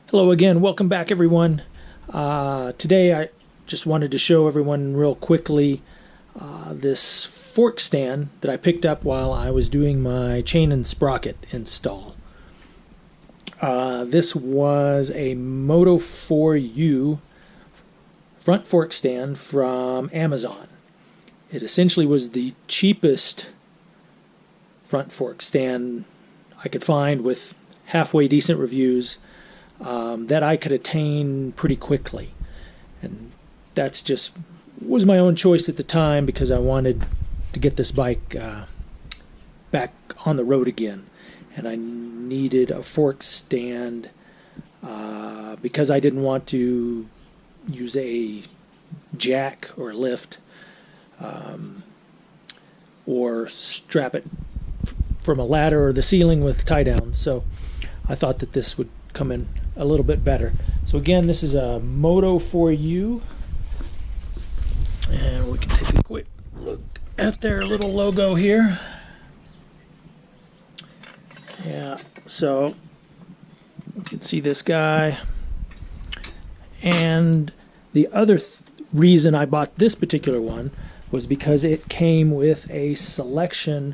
Hello again, welcome back everyone. Today I just wanted to show everyone real quickly this fork stand that I picked up while I was doing my chain and sprocket install. This was a Moto 4U front fork stand from Amazon. It essentially was the cheapest front fork stand I could find with halfway decent reviews that I could attain pretty quickly, and that's just was my own choice at the time because I wanted to get this bike back on the road again, and I needed a fork stand because I didn't want to use a jack or lift or strap it from a ladder or the ceiling with tie downs, so I thought that this would come in a little bit better. So again, this is a Moto 4U, and we can take a quick look at their little logo here. Yeah, so you can see this guy. And the other reason I bought this particular one was because it came with a selection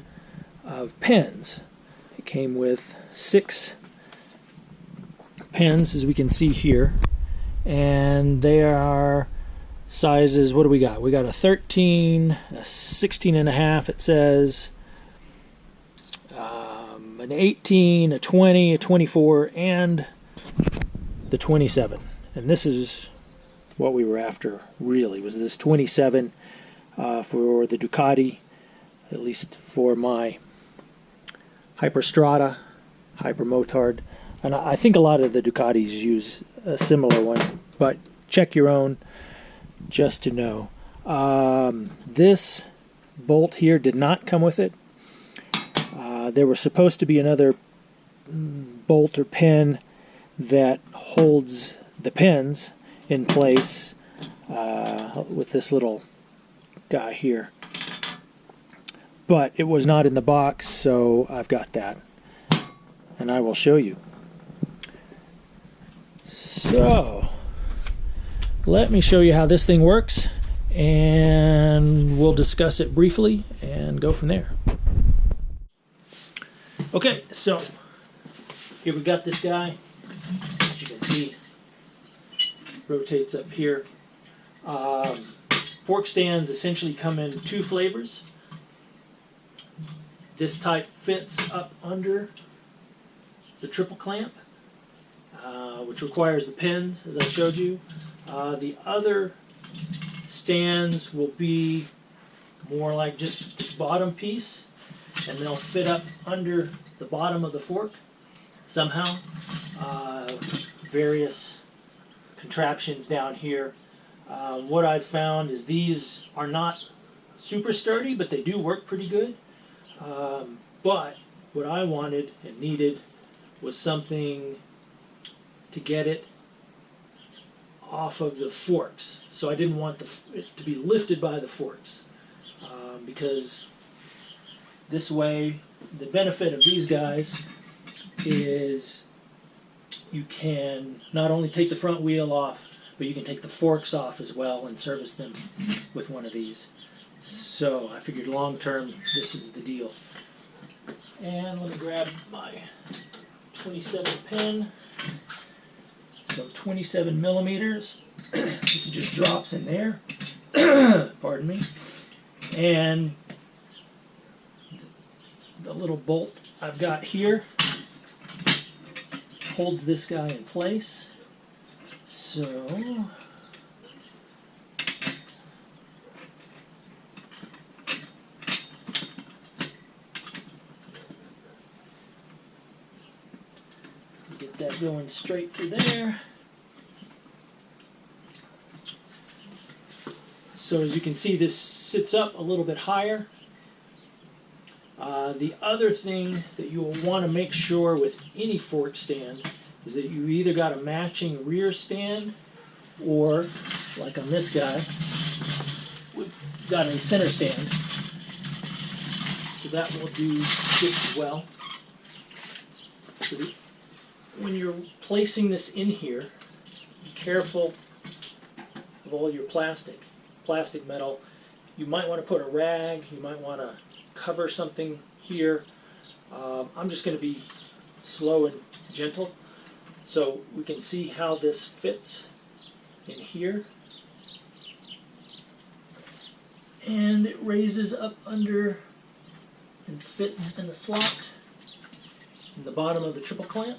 of pens. It came with 6 pens, as we can see here, and they are sizes. What do we got? We got a 13, a 16 and a half, it says, an 18, a 20, a 24, and the 27. And this is what we were after, really, was this 27 for the Ducati, at least for my Hyperstrada, Hypermotard. And I think a lot of the Ducatis use a similar one, but check your own just to know. This bolt here did not come with it. There was supposed to be another bolt or pin that holds the pins in place with this little guy here. But it was not in the box, so I've got that. And I will show you. So, let me show you how this thing works, and we'll discuss it briefly and go from there. Okay, so here we got this guy. As you can see, rotates up here. Fork stands essentially come in 2 flavors. This type fits up under the triple clamp, which requires the pins, as I showed you. The other stands will be more like just this bottom piece, and they'll fit up under the bottom of the fork somehow. Various contraptions down here. What I've found is these are not super sturdy, but they do work pretty good. But what I wanted and needed was something to get it off of the forks. So I didn't want it to be lifted by the forks, because this way, the benefit of these guys is you can not only take the front wheel off, but you can take the forks off as well and service them with one of these. So I figured long term this is the deal. And let me grab my 27 pin. So 27 millimeters. This just drops in there. Pardon me. And the little bolt I've got here holds this guy in place. So get that going straight through there. So as you can see, this sits up a little bit higher. The other thing that you will want to make sure with any fork stand is that you either got a matching rear stand, or, like on this guy, we've got a center stand. So that will do just as well. So when you're placing this in here, be careful of all your plastic metal. You might want to put a rag, you might want to cover something here. I'm just going to be slow and gentle so we can see how this fits in here. And it raises up under and fits in the slot in the bottom of the triple clamp.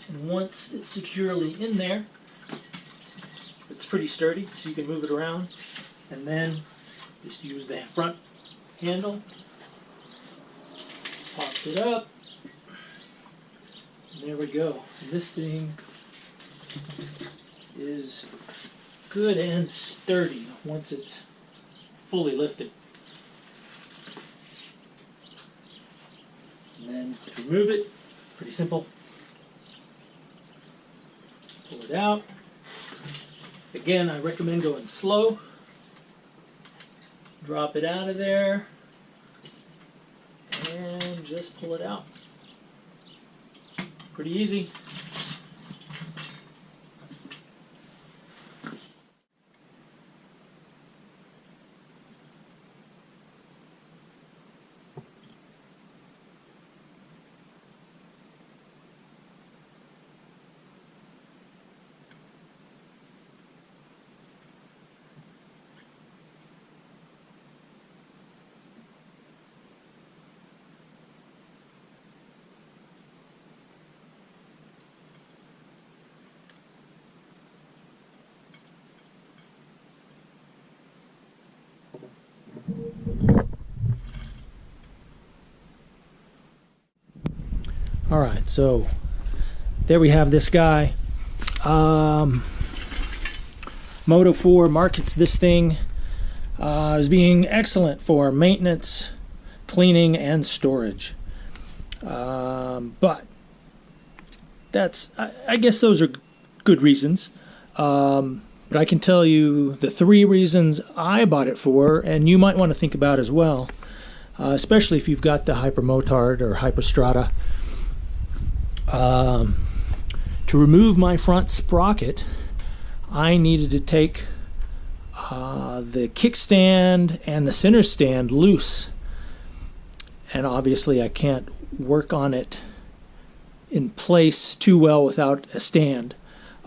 And once it's securely in there, it's pretty sturdy, so you can move it around. And then just use the front handle, pops it up, and there we go. And this thing is good and sturdy once it's fully lifted. And then to remove it, pretty simple. Pull it out. Again, I recommend going slow. Drop it out of there and just pull it out. Pretty easy. All right, so there we have this guy. Moto 4 markets this thing as being excellent for maintenance, cleaning, and storage. But that's, I guess those are good reasons. But I can tell you the 3 reasons I bought it for, and you might want to think about as well, especially if you've got the Hypermotard or Hyperstrada. To remove my front sprocket, I needed to take the kickstand and the center stand loose, and obviously I can't work on it in place too well without a stand,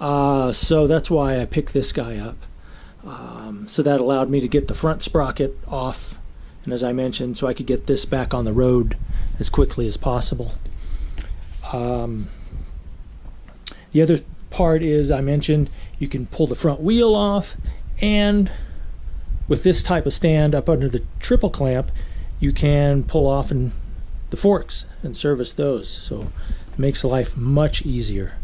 so that's why I picked this guy up. So that allowed me to get the front sprocket off, and as I mentioned, so I could get this back on the road as quickly as possible. The other part is, I mentioned, you can pull the front wheel off, and with this type of stand up under the triple clamp, you can pull off the forks and service those, so it makes life much easier.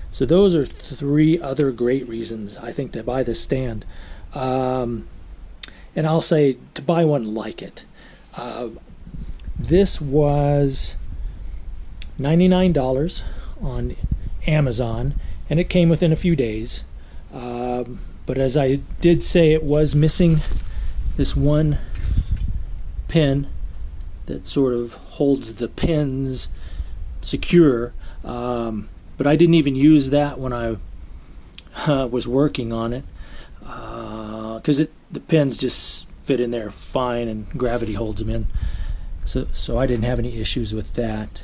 So those are 3 other great reasons, I think, to buy this stand. And I'll say to buy one like it. This was $99 on Amazon, and it came within a few days. But as I did say, it was missing this one pin that sort of holds the pins secure. But I didn't even use that when I was working on it, because the pins just fit in there fine and gravity holds them in. So I didn't have any issues with that.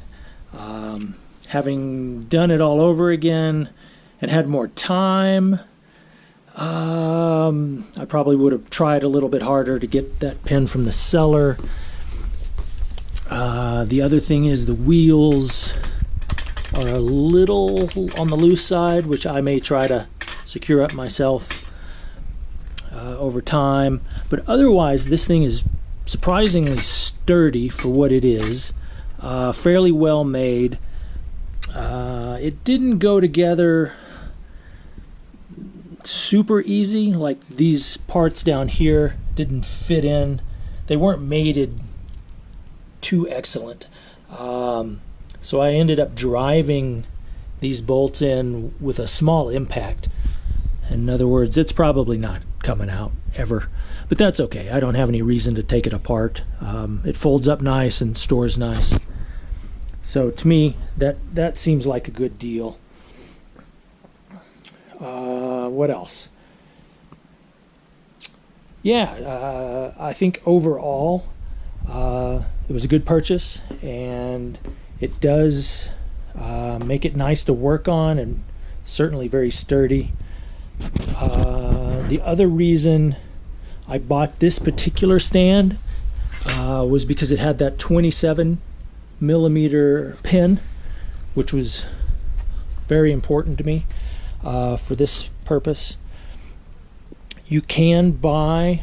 Having done it all over again and had more time, I probably would have tried a little bit harder to get that pin from the seller. The other thing is the wheels are a little on the loose side, which I may try to secure up myself over time. But otherwise, this thing is surprisingly sturdy for what it is, fairly well made. It didn't go together super easy, like these parts down here didn't fit in. They weren't mated too excellent. So I ended up driving these bolts in with a small impact. In other words, it's probably not coming out ever, but that's okay. I don't have any reason to take it apart. It folds up nice and stores nice. So to me, that seems like a good deal. What else? Yeah, I think overall it was a good purchase, and it does make it nice to work on, and certainly very sturdy. The other reason I bought this particular stand was because it had that 27mm pin, which was very important to me for this purpose. You can buy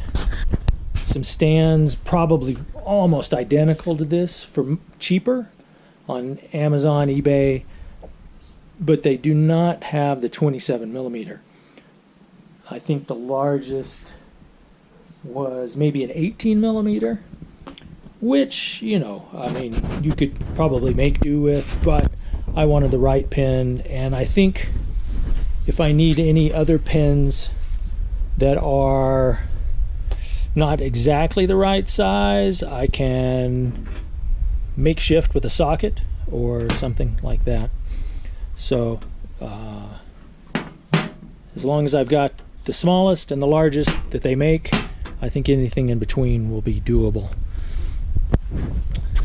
some stands probably almost identical to this for cheaper on Amazon, eBay, but they do not have the 27mm. I think the largest was maybe an 18mm, which, you know, I mean, you could probably make do with, but I wanted the right pin, and I think if I need any other pins that are not exactly the right size, I can makeshift with a socket or something like that. So as long as I've got the smallest and the largest that they make, I think anything in between will be doable.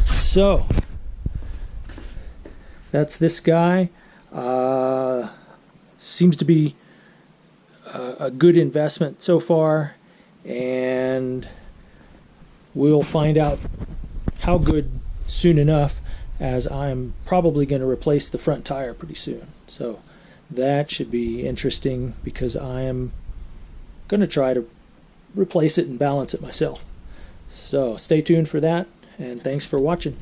So that's this guy. Seems to be a good investment so far, and we'll find out how good soon enough, as I'm probably going to replace the front tire pretty soon. So that should be interesting, because I am going to try to replace it and balance it myself. So stay tuned for that, and thanks for watching.